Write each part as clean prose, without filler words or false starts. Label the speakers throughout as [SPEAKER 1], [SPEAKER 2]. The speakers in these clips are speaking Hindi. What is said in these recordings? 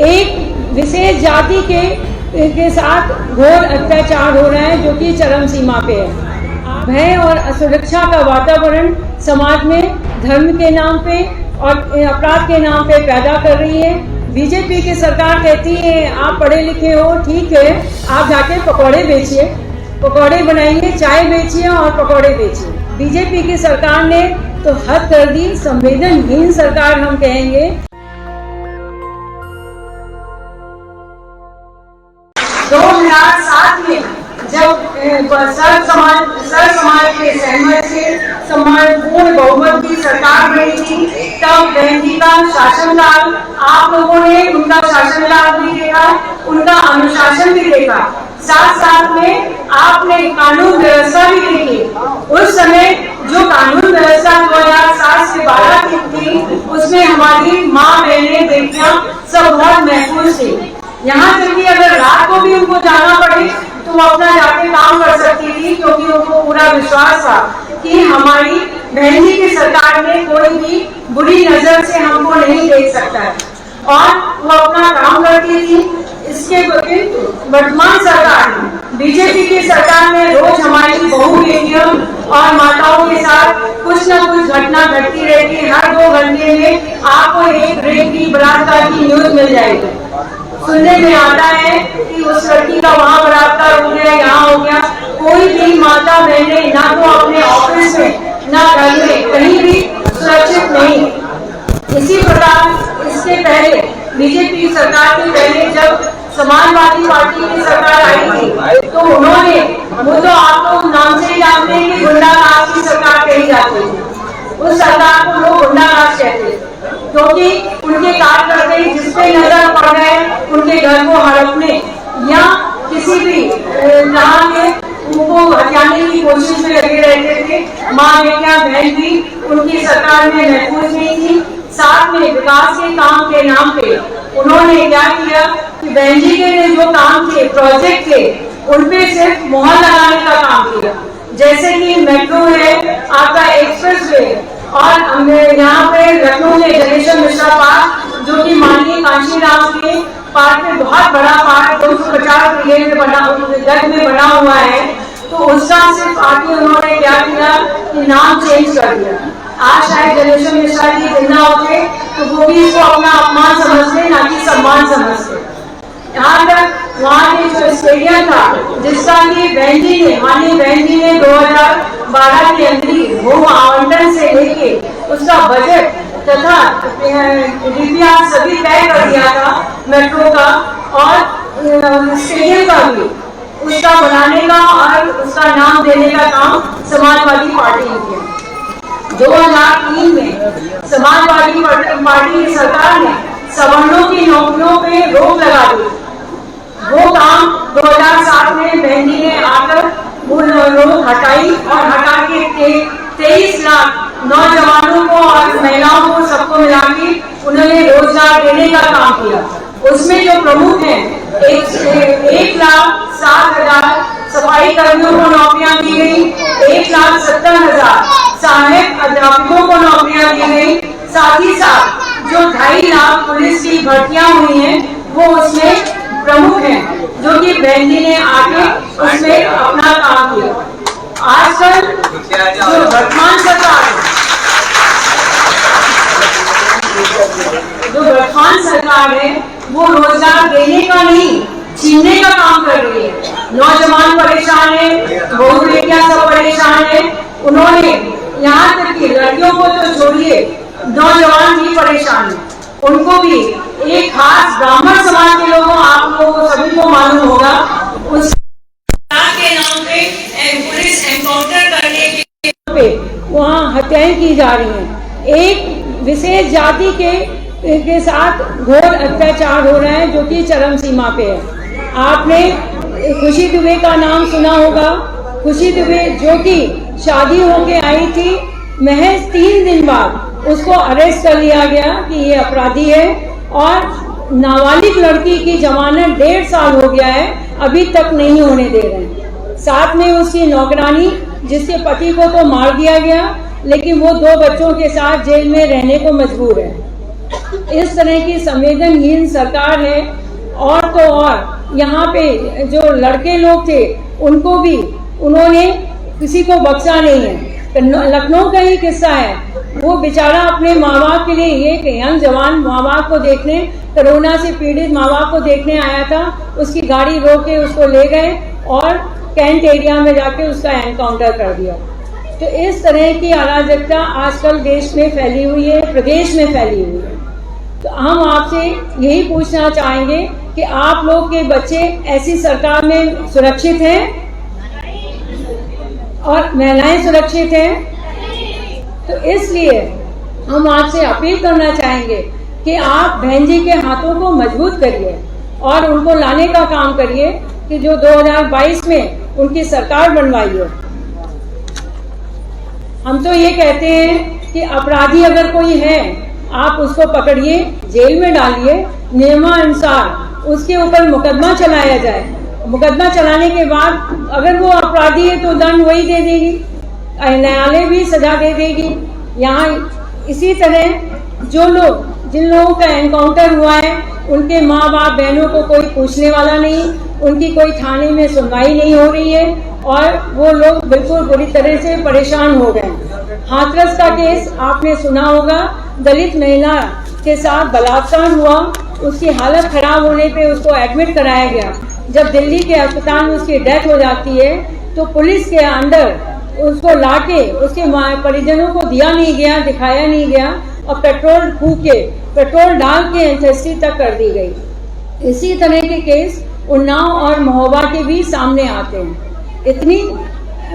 [SPEAKER 1] एक विशेष जाति के साथ घोर अत्याचार हो रहा है जो कि चरम सीमा पे है। भय और असुरक्षा का वातावरण समाज में धर्म के नाम पे और अपराध के नाम पे पैदा कर रही है। बीजेपी की सरकार कहती है आप पढ़े लिखे हो, ठीक है, आप जाके पकौड़े बेचिए, पकौड़े बनाइए, चाय बेचिए और पकौड़े बेचिए। बीजेपी की सरकार ने तो हद कर दी, संवेदनहीन सरकार हम कहेंगे। 2007 में जब सर्व समाज के सहमत से सम्मानपूर्ण बहुमत की सरकार बनी थी, तब बहन जी का शासनकाल आप लोगों ने उनका शासनकाल भी देखा, उनका अनुशासन भी देखा, साथ साथ में आपने कानून व्यवस्था भी देखी। उस समय जो कानून व्यवस्था 2007 से 12 की थी, उसमें हमारी माँ बहनें बेटियां सब बहुत महफूज थी। यहाँ तक कि अगर रात को भी उनको जाना पड़े तो वो अपना जाके काम कर सकती थी, क्योंकि उनको पूरा विश्वास था कि हमारी बहन जी की सरकार में कोई भी बुरी नजर से हमको नहीं देख सकता है, और वो अपना काम करती थी। इसके वर्तमान सरकार में बीजेपी की सरकार में रोज हमारी बहू बेटियों और माताओं के साथ कुछ न कुछ घटना घटती रहती है। हर 2 घंटे में आपको एक रेप की, बलात्कार की न्यूज मिल जाएगी। सुनने में आता है कि उस लड़की का वहाँ बलात्कार हो गया, यहाँ हो गया। कोई भी माता बहने ना तो अपने ऑफिस में ना घर में कहीं भी सुरक्षित नहीं। इसी प्रकार इसके पहले बीजेपी सरकार के पहले जब समाजवादी पार्टी की सरकार आई थी, तो उन्होंने, वो तो आप लोग नाम से ही जानते हैं कि गुंडा राज की सरकार कही जाती थी। उस सरकार को लोग गुंडा राज कहते हैं, क्योंकि उनके कार्यकर्ता जिसपे नजर पड़ गए उनके घर को हड़पने या किसी भी तरह के उनको हटाने की कोशिश में लगे रहते थे। माँ बेटियां बहन भी उनकी सरकार में महफूज नहीं थी। साथ में विकास के काम के नाम पे उन्होंने क्या किया कि बहन जी के जो काम थे, प्रोजेक्ट थे, उनपे सिर्फ मोहर लगाने का काम किया। जैसे कि मेट्रो है, आपका एक्सप्रेस वे, और यहाँ पे लखनऊ में गणेश मिश्रा पार्क, जो कि माननीय कांशीराम के पार्क में बहुत बड़ा पार्क 250 किले में गज में बना हुआ है, तो उसका सिर्फ आके उन्होंने क्या किया कि नाम चेंज कर दिया। आज शायद गणेश मिश्रा जी जिंदा होते तो वो भी इसको अपना अपमान समझते, ना कि सम्मान समझते। यहाँ तक वहाँ के जो स्टेडियम था, जिसका कि माननीय बहन जी ने 2012 के अंदर वो आवंटन से लेके उसका बजट तथा डीपीआर सभी तय कर दिया था मेट्रो का, और स्टेडियम का भी, उसका बनाने का और उसका नाम देने का काम समाजवादी पार्टी ने किया। 2003 में समाजवादी पार्टी की सरकार ने सवर्णों की नौकरियों पे रोक लगा दी। वो काम 2007 में बहन जी ने आकर वो रोक हटाई, और हटा के 23 लाख नौजवानों को और महिलाओं को सबको मिला के उन्होंने रोजगार देने का काम किया। उसमें जो प्रमुख हैं, 1,07,000 सफाई कर्मियों को नौकरियां दी गई, 1,70,000 सहायक अध्यापकों को नौकरियां दी गई। साथ ही साथ जो 2.5 लाख पुलिस की भर्तियां हुई हैं, वो उसमें प्रमुख हैं, जो कि बहन जी ने आके उसमें अपना काम किया। आजकल जो वर्तमान सरकार है, वो रोजगार देने का नहीं, छीनने का काम कर रही है। नौजवान परेशान है, बहू बेटियां सब परेशान है। उन्होंने यहाँ तक कि लड़कियों को तो छोड़िए, नौजवान भी परेशान है। उनको भी एक खास ब्राह्मण समाज के लोगों, आप लोगों को सभी को मालूम होगा, उस के नाम पे पुलिस एनकाउंटर करने के पे वहाँ हत्याएं की जा रही हैं। एक विशेष जाति के साथ घोर अत्याचार हो रहा है जो कि चरम सीमा पे है। आपने खुशी दुबे का नाम सुना होगा। खुशी दुबे जो कि शादी होके आई थी, महज 3 दिन बाद उसको अरेस्ट कर लिया गया कि ये अपराधी है, और नाबालिग लड़की की जमानत 1.5 साल हो गया है, अभी तक नहीं होने दे रहे हैं। साथ में उसकी नौकरानी, जिसके पति को तो मार दिया गया, लेकिन वो 2 बच्चों के साथ जेल में रहने को मजबूर है। इस तरह की संवेदनहीन सरकार है। और तो और यहाँ पे जो लड़के लोग थे उनको भी उन्होंने किसी को बख्शा नहीं है। लखनऊ का ही किस्सा है, वो बेचारा अपने माँ बाप के लिए, एक यंग जवान माँ बाप को देखने, कोरोना से पीड़ित माँ बाप को देखने आया था, उसकी गाड़ी रोक के उसको ले गए और कैंट एरिया में जाके उसका एनकाउंटर कर दिया। तो इस तरह की अराजकता आजकल देश में फैली हुई है, प्रदेश में फैली हुई है। तो हम आपसे यही पूछना चाहेंगे कि आप लोग के बच्चे ऐसी सरकार में सुरक्षित हैं और महिलाएं सुरक्षित हैं। तो इसलिए हम आपसे अपील करना चाहेंगे कि आप बहन जी के हाथों को मजबूत करिए और उनको लाने का काम करिए कि जो 2022 में उनकी सरकार बनवाइए। हम तो ये कहते हैं कि अपराधी अगर कोई है आप उसको पकड़िए, जेल में डालिए, नियमानुसार उसके ऊपर मुकदमा चलाया जाए। मुकदमा चलाने के बाद अगर वो अपराधी है तो दंड वही दे देगी, न्यायालय भी सजा दे देगी। यहाँ इसी तरह जिन लोगों का एनकाउंटर हुआ है उनके माँ बाप बहनों को कोई पूछने वाला नहीं, उनकी कोई थाने में सुनवाई नहीं हो रही है और वो लोग बिल्कुल बुरी तरह से परेशान हो गए। हाथरस का केस आपने सुना होगा, दलित महिला के साथ बलात्कार हुआ, उसकी हालत खराब होने पे उसको एडमिट कराया गया। जब दिल्ली के अस्पताल में उसकी डेथ हो जाती है तो पुलिस के अंदर उसको लाके उसके परिजनों को दिया नहीं गया, दिखाया नहीं गया और पेट्रोल डाल के एंथेस्टी तक कर दी गई। इसी तरह के केस उन्नाव और महोबा के भी सामने आते हैं। इतनी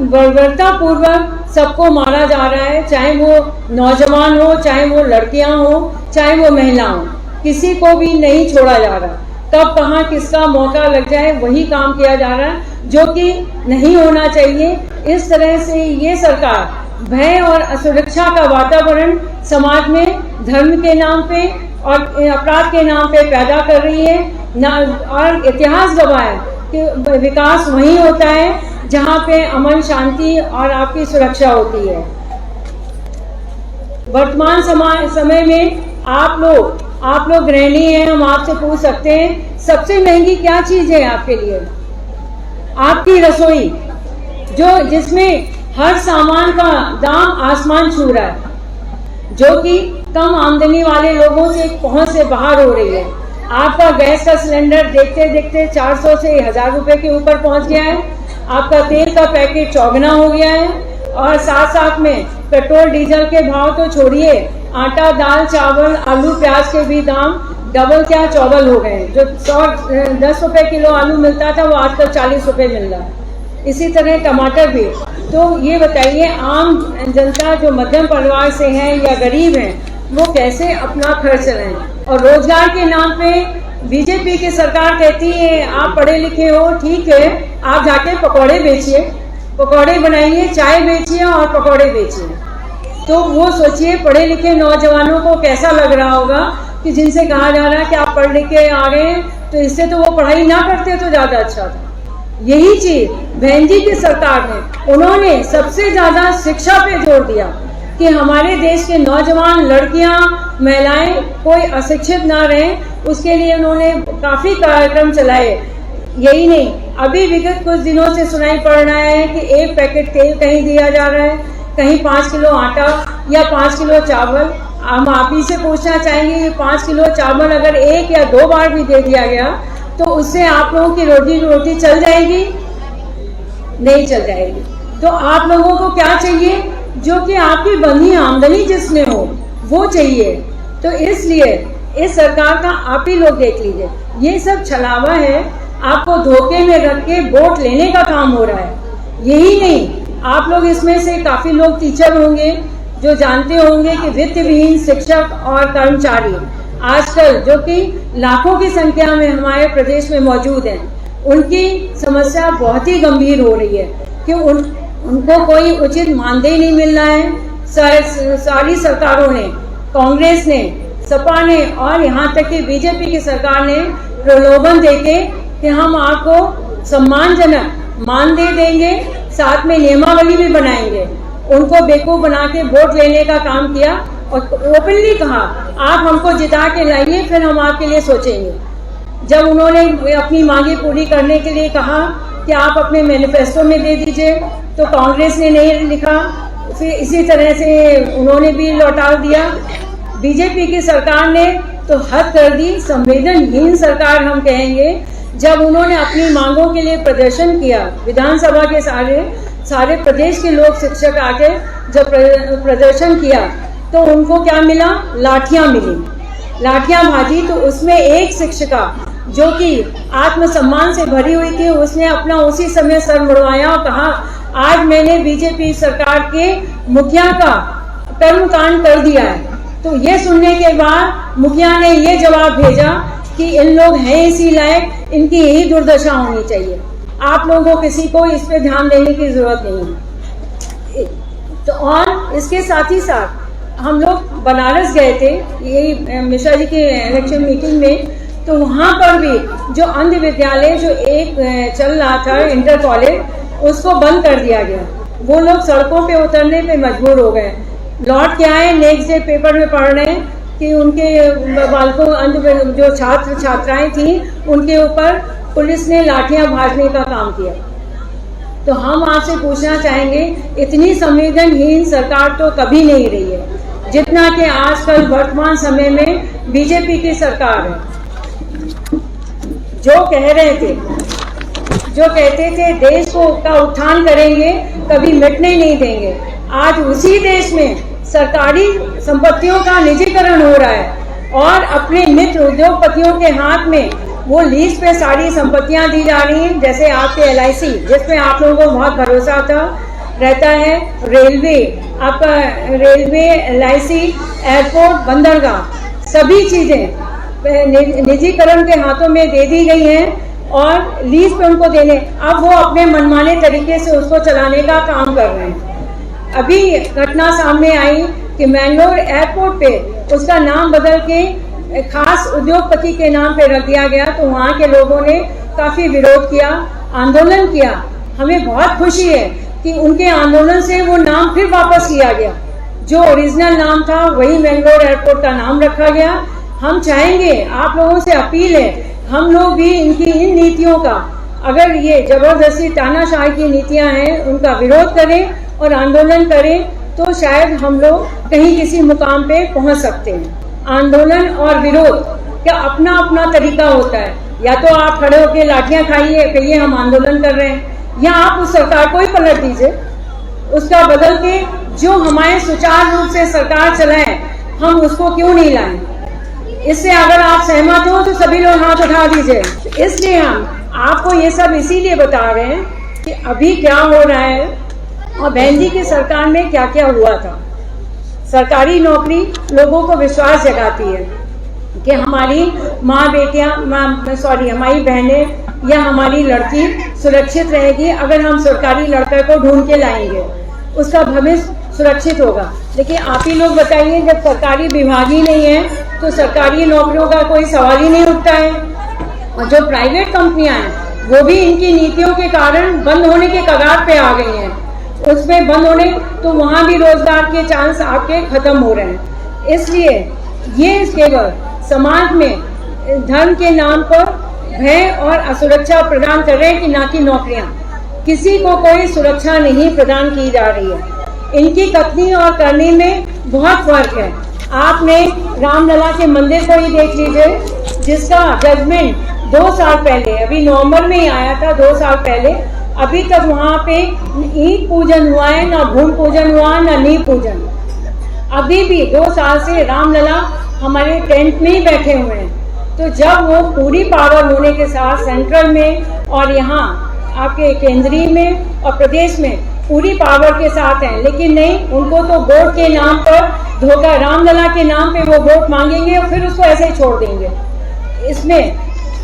[SPEAKER 1] बर्बरता पूर्वक सबको मारा जा रहा है, चाहे वो नौजवान हो, चाहे वो लड़कियां हो, चाहे वो महिला हो, किसी को भी नहीं छोड़ा जा रहा। कब कहाँ किसका मौका लग जाए वही काम किया जा रहा है, जो कि नहीं होना चाहिए। इस तरह से ये सरकार भय और असुरक्षा का वातावरण समाज में धर्म के नाम पे और अपराध के नाम पे पैदा कर रही है। और इतिहास गवाह है कि विकास वहीं होता है जहाँ पे अमन, शांति और आपकी सुरक्षा होती है। वर्तमान समय में आप लोग गृहिणी हैं, हम आपसे पूछ सकते हैं सबसे महंगी क्या चीज है आपके लिए? आपकी रसोई, जिसमें हर सामान का दाम आसमान छू रहा है, जो कि कम आमदनी वाले लोगों से पहुंच से बाहर हो रही है। आपका गैस का सिलेंडर देखते देखते 400 से 1000 रुपए के ऊपर पहुंच गया है। आपका तेल का पैकेट चौगुना हो गया है और साथ साथ में पेट्रोल डीजल के भाव तो छोड़िए, आटा, दाल, चावल, आलू, प्याज के भी दाम डबल क्या चौबल हो गए। जो 10 रुपए किलो आलू मिलता था वो आजकल 40 रुपए मिल रहा है। इसी तरह टमाटर भी। तो ये बताइए आम जनता जो मध्यम परिवार से है या गरीब है वो कैसे अपना खर्च चलाएं? और रोजगार के नाम पे बीजेपी की सरकार कहती है आप पढ़े लिखे हो, ठीक है, आप जाके पकौड़े बेचिए, पकौड़े बनाइए, चाय बेचिए और पकौड़े बेचिए। तो वो सोचिए पढ़े लिखे नौजवानों को कैसा लग रहा होगा कि जिनसे कहा जा रहा है कि आप पढ़ लिख के आ गए हैं, तो इससे तो वो पढ़ाई ना करते तो ज्यादा अच्छा था। यही चीज बहन जी की सरकार ने, उन्होंने सबसे ज्यादा शिक्षा पे जोर दिया कि हमारे देश के नौजवान, लड़कियां, महिलाएं कोई अशिक्षित ना रहें। उसके लिए उन्होंने काफी कार्यक्रम चलाए। यही नहीं, अभी विगत कुछ दिनों से सुनाई पड़ रहा है कि 1 पैकेट तेल कहीं दिया जा रहा है, कहीं 5 किलो आटा या 5 किलो चावल। हम आप ही से पूछना चाहेंगे कि 5 किलो चावल अगर 1 या 2 बार भी दे दिया गया तो उससे आप लोगों की रोटी चल जाएगी? नहीं चल जाएगी। तो आप लोगों को क्या चाहिए? जो कि आपकी बंधी आमदनी जिसमें हो वो चाहिए। तो इसलिए इस सरकार का आप ही लोग देख लीजिए, ये सब छलावा है, आपको धोखे में रख के वोट लेने का काम हो रहा है। यही नहीं, आप लोग इसमें से काफी लोग टीचर होंगे जो जानते होंगे कि वित्त विहीन शिक्षक और कर्मचारी आजकल, जो कि लाखों की संख्या में हमारे प्रदेश में मौजूद हैं, उनकी समस्या बहुत ही गंभीर हो रही है कि उनको कोई उचित मानदेय नहीं मिल रहा है। सारी सरकारों ने, कांग्रेस ने, सपा ने और यहाँ तक कि बीजेपी की सरकार ने प्रलोभन देके कि हम आपको सम्मानजनक मानदेय देंगे, साथ में नियमावली भी बनाएंगे, उनको बेवकूफ बना के वोट लेने का काम किया और ओपनली कहा आप हमको जिता के लाइए, फिर हम आपके लिए सोचेंगे। जब उन्होंने अपनी मांगे पूरी करने के लिए कहा कि आप अपने मैनिफेस्टो में दे दीजिए, तो कांग्रेस ने नहीं लिखा, फिर इसी तरह से उन्होंने भी लौटा दिया। बीजेपी की सरकार ने तो हद कर दी, संवेदनहीन सरकार हम कहेंगे। जब उन्होंने अपनी मांगों के लिए प्रदर्शन किया, विधानसभा के सारे प्रदेश के लोग शिक्षक आके जब प्रदर्शन किया, तो उनको क्या मिला? लाठियां मिली, लाठियां भाजी। तो उसमें एक शिक्षिका जो कि आत्मसम्मान से भरी हुई थी, उसने अपना उसी समय सर मुड़वाया और कहा आज मैंने बीजेपी सरकार के मुखिया का कर्मकांड कर दिया है। तो ये सुनने के बाद मुखिया ने ये जवाब भेजा कि इन लोग हैं इसी लायक, इनकी यही दुर्दशा होनी चाहिए। आप लोगों को किसी को इस पे ध्यान देने की जरूरत नहीं है। तो और इसके साथ ही साथ हम लोग बनारस गए थे यही मिश्रा जी के इलेक्शन मीटिंग में, तो वहाँ पर भी जो अंध विद्यालय जो एक चल रहा था इंटर कॉलेज, उसको बंद कर दिया गया। वो लोग सड़कों पे उतरने पे मजबूर हो गए। लौट के आए, नेक्स्ट डे पेपर में पढ़ रहे हैं कि उनके बालकों अंध जो छात्र छात्राएं थी उनके ऊपर पुलिस ने लाठियां भाजने का काम किया। तो हम आपसे पूछना चाहेंगे, इतनी संवेदनहीन सरकार तो कभी नहीं रही है जितना कि आजकल वर्तमान समय में बीजेपी की सरकार है। जो कह रहे थे, जो कहते थे देश को का उत्थान करेंगे, कभी मिटने नहीं देंगे, आज उसी देश में सरकारी संपत्तियों का निजीकरण हो रहा है और अपने मित्र उद्योगपतियों के हाथ में वो लीज पे सारी संपत्तियां दी जा रही हैं। जैसे आपके LIC, जिसमें आप लोगों को बहुत भरोसा रहता है, रेलवे, आपका रेलवे, LIC, एयरपोर्ट, बंदरगाह, सभी चीजें निजीकरण के हाथों में दे दी गई हैं और लीज पे उनको देने, अब वो अपने मनमाने तरीके से उसको चलाने का काम कर रहे हैं। अभी घटना सामने आई कि मैंगलोर एयरपोर्ट पे उसका नाम बदल के खास उद्योगपति के नाम पे रख दिया गया। तो वहाँ के लोगों ने काफी विरोध किया, आंदोलन किया। हमें बहुत खुशी है कि उनके आंदोलन से वो नाम फिर वापस लिया गया। जो ओरिजिनल नाम था वही मैंगलोर एयरपोर्ट का नाम रखा गया। हम चाहेंगे, आप लोगों से अपील है, हम लोग भी इनकी इन नीतियों का, अगर ये जबरदस्ती तानाशाही की नीतियां हैं, उनका विरोध करें और आंदोलन करें, तो शायद हम लोग कहीं किसी मुकाम पे पहुंच सकते हैं। आंदोलन और विरोध का अपना अपना तरीका होता है। या तो आप खड़े होकर लाठियां खाइए, कहिए हम आंदोलन कर रहे हैं, या आप उस सरकार को ही पलट दीजिए, उसका बदल के जो हमारे सुचारू रूप से सरकार चलाए हम उसको क्यों नहीं लाएं। इससे अगर आप सहमत हो तो सभी लोग हाथ उठा दीजिए। इसलिए हम आपको ये सब इसीलिए बता रहे हैं कि अभी क्या हो रहा है और बहन जी की सरकार में क्या क्या हुआ था। सरकारी नौकरी लोगों को विश्वास जगाती है कि हमारी माँ बेटियाँ, हमारी बहनें या हमारी लड़की सुरक्षित रहेगी अगर हम सरकारी लड़के को ढूंढ के लाएंगे, उसका भविष्य सुरक्षित होगा। लेकिन आप ही लोग बताइए, जब सरकारी विभाग ही नहीं है तो सरकारी नौकरियों का कोई सवाल ही नहीं उठता है। और जो प्राइवेट कंपनियां हैं वो भी इनकी नीतियों के कारण बंद होने के कगार पे आ गई हैं। उसमें बंद होने, तो वहां भी रोजगार के चांस आपके खत्म हो रहे हैं। इसलिए ये केवल समाज में धर्म के नाम पर भय और असुरक्षा प्रदान कर रहे हैं कि ना कि नौकरियां। किसी को कोई सुरक्षा नहीं प्रदान की जा रही है। इनकी कथनी और करनी में बहुत फर्क है। आपने रामलला के मंदिर को ही देख लीजिए, जिसका जजमेंट 2 साल पहले, अभी नवंबर में ही आया था, 2 साल पहले, अभी तक वहाँ पे ईंट पूजन हुआ है, ना भूमि पूजन हुआ, ना नींव पूजन। अभी भी 2 साल से रामलला हमारे टेंट में ही बैठे हुए हैं। तो जब वो पूरी पावर होने के साथ सेंट्रल में और यहाँ आपके केंद्रीय में और प्रदेश में पूरी पावर के साथ हैं, लेकिन नहीं, उनको तो वोट के नाम पर धोखा, रामलला के नाम पे वो वोट मांगेंगे और फिर उसको ऐसे ही छोड़ देंगे। इसमें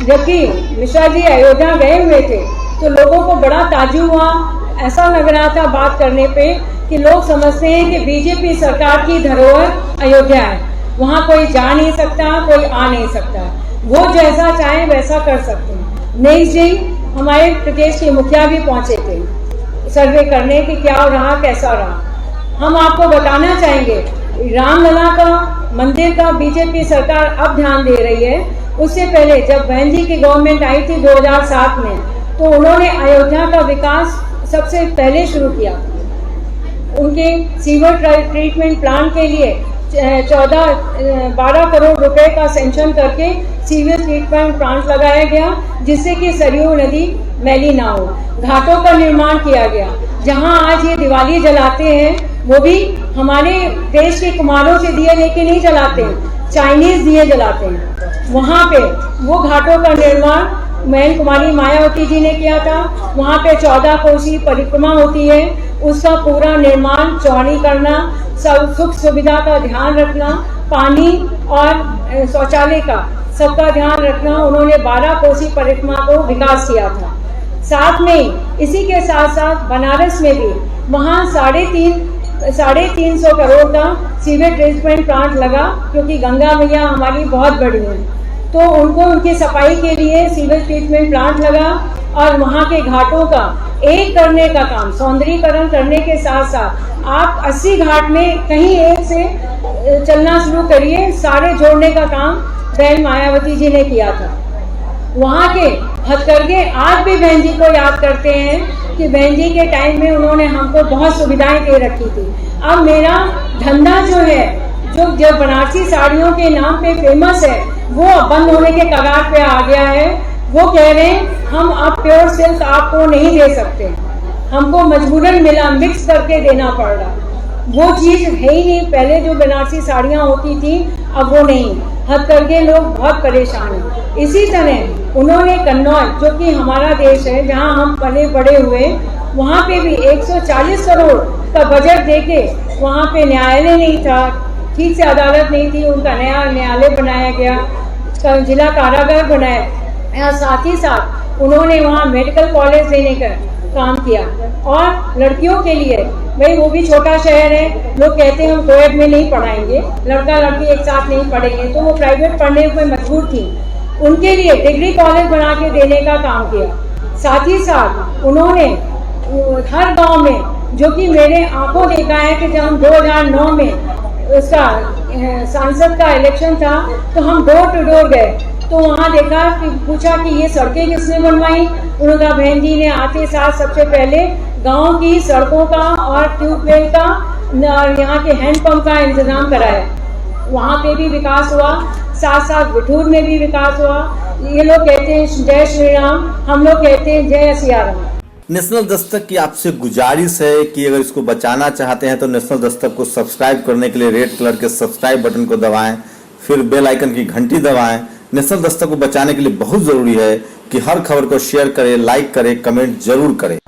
[SPEAKER 1] जबकि मिश्रा जी अयोध्या गए हुए थे तो लोगों को बड़ा ताज्जुब हुआ। ऐसा लग रहा था बात करने पे कि लोग समझते हैं कि बीजेपी सरकार की धरोहर अयोध्या है, वहाँ कोई जा नहीं सकता, कोई आ नहीं सकता, वो जैसा चाहे वैसा कर सकते हैं। नहीं जी, हमारे प्रदेश के मुखिया भी पहुंचे थे सर्वे करने कि क्या रहा, कैसा रहा। हम आपको बताना चाहेंगे रामलला का मंदिर का बीजेपी सरकार अब ध्यान दे रही है। उससे पहले जब बहन जी की गवर्नमेंट आई थी 2007 में, तो उन्होंने अयोध्या का विकास सबसे पहले शुरू किया। उनके सीवर ट्रीटमेंट प्लांट के लिए 12 करोड़ रुपए का सेंक्शन करके सीवर ट्रीटमेंट प्लांट लगाया गया, जिससे कि सरयू नदी मैली ना हो। घाटों का निर्माण किया गया। जहां आज ये दिवाली जलाते हैं, वो भी हमारे देश के कुम्हारों से दिए लेके नहीं जलाते हैं, चाइनीज दिए जलाते हैं। वहां पे वो घाटों का निर्माण महल कुमारी मायावती जी ने किया था। वहाँ पे 14 कोसी परिक्रमा होती है, उसका पूरा निर्माण चौड़ीकरना, सुख सुविधा का ध्यान रखना, पानी और शौचालय का सबका ध्यान रखना, उन्होंने 12 कोसी परिक्रमा को विकास किया था। साथ में इसी के साथ साथ बनारस में भी वहाँ 350 करोड़ का सीवेज ट्रीटमेंट प्लांट लगा, क्योंकि गंगा मैया हमारी बहुत बड़ी है, तो उनको उनकी सफाई के लिए सीवेज ट्रीटमेंट प्लांट लगा। और वहाँ के घाटों का एक करने का काम, सौंदर्यीकरण करने के साथ साथ आप 80 घाट में कहीं एक से चलना शुरू करिए, सारे जोड़ने का काम बहन मायावती जी ने किया था। वहाँ के हथकरघे आज भी बहन जी को याद करते हैं कि बहन जी के टाइम में उन्होंने हमको बहुत सुविधाएं दे रखी थी। अब मेरा धंधा जो है, जो बनारसी साड़ियों के नाम पे फेमस है, वो बंद होने के कगार पे आ गया है। वो कह रहे हैं हम अब प्योर सिल्क आपको नहीं दे सकते, हमको मजबूरन मिला मिक्स करके देना पड़ रहा। वो चीज़ है ही नहीं। पहले जो बनारसी साड़ियाँ होती थी, अब वो नहीं। हथकरघे लोग बहुत परेशान हैं। इसी तरह उन्होंने कन्नौज, जो कि हमारा देश है, जहाँ हम पले बड़े हुए, वहाँ पे भी 140 करोड़ का बजट देके वहाँ पे न्यायालय नहीं था, ठीक से अदालत नहीं थी, उनका नया न्यायालय बनाया गया, जिला कारागार बनाया। साथ ही साथ उन्होंने वहाँ मेडिकल कॉलेज देने का काम किया। और लड़कियों के लिए, भाई वो भी छोटा शहर है, लोग कहते हैं हम कोएड में नहीं पढ़ाएंगे, लड़का लड़की एक साथ नहीं पढ़ेंगे, तो वो प्राइवेट पढ़ने में मजबूर थी, उनके लिए डिग्री कॉलेज बना के देने का काम किया। साथ ही साथ उन्होंने हर गांव में, जो कि मेरे आंखों देखा है कि जब हम 2009 में उसका सांसद का इलेक्शन था, तो हम डोर टू डोर गए, तो वहाँ देखा कि पूछा कि ये सड़कें किसने बनवाई। उन्होंने कहा बहन जी ने आते साथ सबसे पहले गांव की सड़कों का और ट्यूबवेल का और यहाँ के हैंडपंप का इंतजाम कराया। वहाँ पे भी विकास हुआ, साथ साथ बिठूर में भी विकास हुआ। ये लोग कहते हैं जय श्री राम, हम लोग कहते हैं जय सिया राम।
[SPEAKER 2] नेशनल दस्तक की आपसे गुजारिश है कि अगर इसको बचाना चाहते हैं तो नेशनल दस्तक को सब्सक्राइब करने के लिए रेड कलर के सब्सक्राइब बटन को दबाएं, फिर बेल आइकन की घंटी दबाएं। नेशनल दस्तक को बचाने के लिए बहुत जरूरी है कि हर खबर को शेयर करें, लाइक करें, कमेंट जरूर करें।